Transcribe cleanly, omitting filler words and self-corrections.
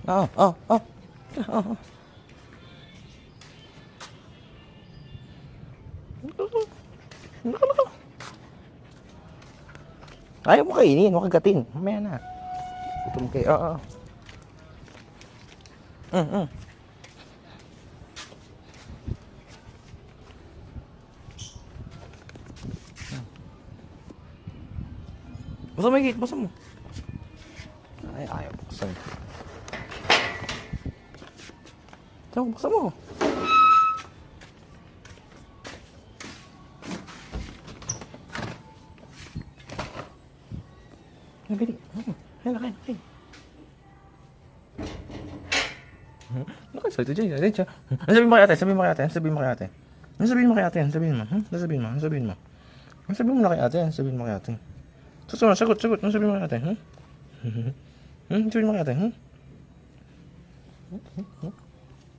Oo, oo, oo. Oo. Ayaw mo kainin, huwag kagatin. Mamaya na. Gutom kayo. Oo. Mm. Basta mo higit, basta mo. Ay, ayaw buksan. Basta mo. Nabili. Ay, laki. Laki, sa ito dyan. Sabihin mo kay ate. Sabihin mo kay ate. Sabihin mo na kay ate. Sabihin mo kay ate. Sagot. Sabihin mo kay ate. Sabihin mo kay ate. Sabihin mo kay ate.